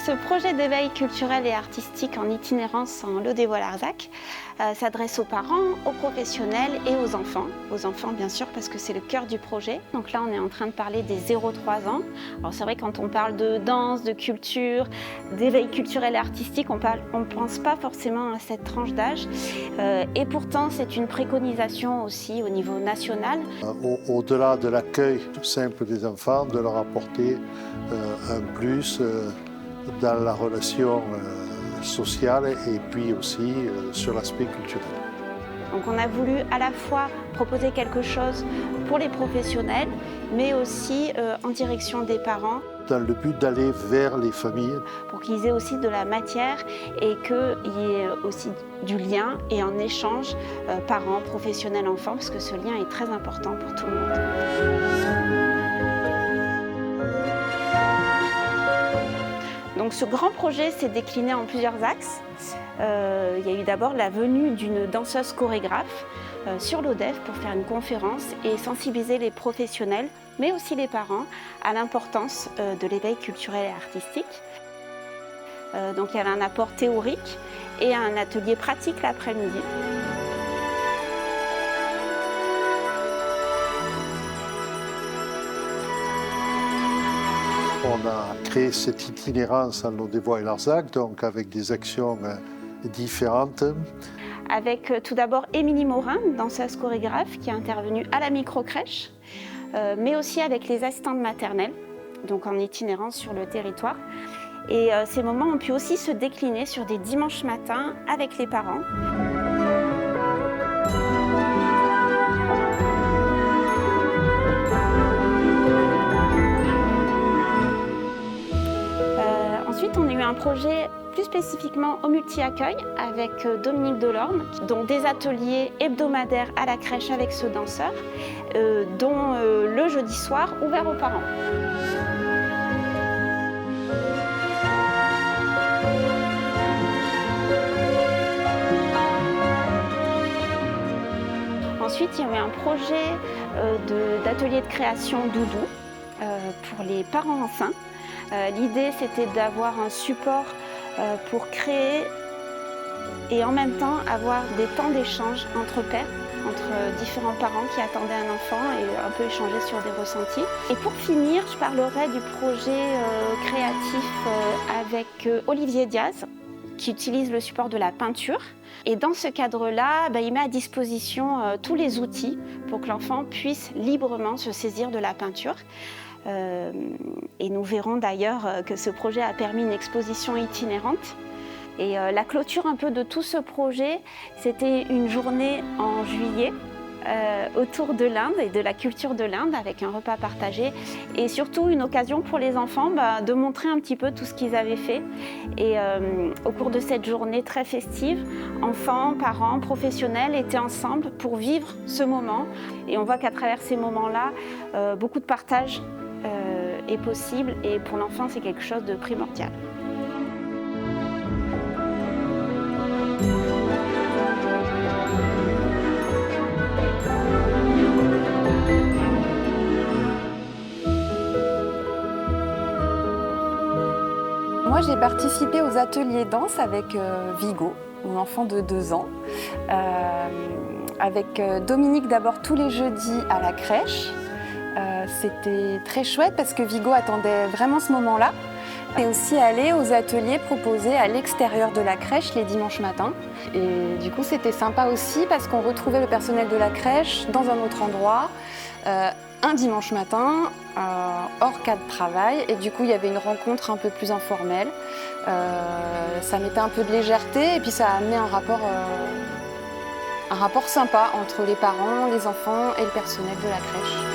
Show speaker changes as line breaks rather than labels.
ce projet d'éveil culturel et artistique en itinérance en Lot-et-Voix-Larzac s'adresse aux parents, aux professionnels et aux enfants. Aux enfants bien sûr parce que c'est le cœur du projet. Donc là on est en train de parler des 0-3 ans. Alors c'est vrai quand on parle de danse, de culture, d'éveil culturel et artistique, on ne pense pas forcément à cette tranche d'âge. Et pourtant c'est une préconisation aussi au niveau national.
Au-delà de l'accueil simple des enfants, de leur apporter un plus dans la relation sociale et puis aussi sur l'aspect culturel.
Donc on a voulu à la fois proposer quelque chose pour les professionnels, mais aussi en direction des parents.
Dans le but d'aller vers les familles.
Pour qu'ils aient aussi de la matière et qu'il y ait aussi du lien et en échange parents, professionnels, enfants, parce que ce lien est très important pour tout le monde. Donc ce grand projet s'est décliné en plusieurs axes. Il y a eu d'abord la venue d'une danseuse chorégraphe sur l'ODEF pour faire une conférence et sensibiliser les professionnels, mais aussi les parents, à l'importance de l'éveil culturel et artistique. Donc il y avait un apport théorique et un atelier pratique l'après-midi.
On a créé cette itinérance en Lot-et-Voix-Larzac, donc avec des actions différentes.
Avec tout d'abord Émilie Morin, danseuse chorégraphe, qui est intervenue à la micro-crèche, mais aussi avec les assistantes maternelles, donc en itinérance sur le territoire. Et ces moments ont pu aussi se décliner sur des dimanches matins avec les parents. Ensuite, on a eu un projet plus spécifiquement au multi-accueil avec Dominique Delorme, dont des ateliers hebdomadaires à la crèche avec ce danseur, dont le jeudi soir ouvert aux parents. Ensuite, il y a eu un projet d'atelier de création doudou pour les parents enceints. L'idée, c'était d'avoir un support pour créer et en même temps avoir des temps d'échange entre pairs, entre différents parents qui attendaient un enfant et un peu échanger sur des ressentis. Et pour finir, je parlerai du projet créatif avec Olivier Diaz, qui utilise le support de la peinture. Et dans ce cadre-là, il met à disposition tous les outils pour que l'enfant puisse librement se saisir de la peinture. Et nous verrons d'ailleurs que ce projet a permis une exposition itinérante. Et la clôture un peu de tout ce projet, c'était une journée en juillet autour de l'Inde et de la culture de l'Inde avec un repas partagé et surtout une occasion pour les enfants de montrer un petit peu tout ce qu'ils avaient fait. Et au cours de cette journée très festive, enfants, parents, professionnels étaient ensemble pour vivre ce moment. Et on voit qu'à travers ces moments-là, beaucoup de partage est possible et pour l'enfant c'est quelque chose de primordial.
Moi j'ai participé aux ateliers danse avec Vigo, mon enfant de 2 ans, avec Dominique d'abord tous les jeudis à la crèche. C'était très chouette parce que Vigo attendait vraiment ce moment-là. Et aussi aller aux ateliers proposés à l'extérieur de la crèche les dimanches matins. Et du coup, c'était sympa aussi parce qu'on retrouvait le personnel de la crèche dans un autre endroit, un dimanche matin, hors cas de travail. Et du coup, il y avait une rencontre un peu plus informelle. Ça mettait un peu de légèreté et puis ça a amené un rapport sympa entre les parents, les enfants et le personnel de la crèche.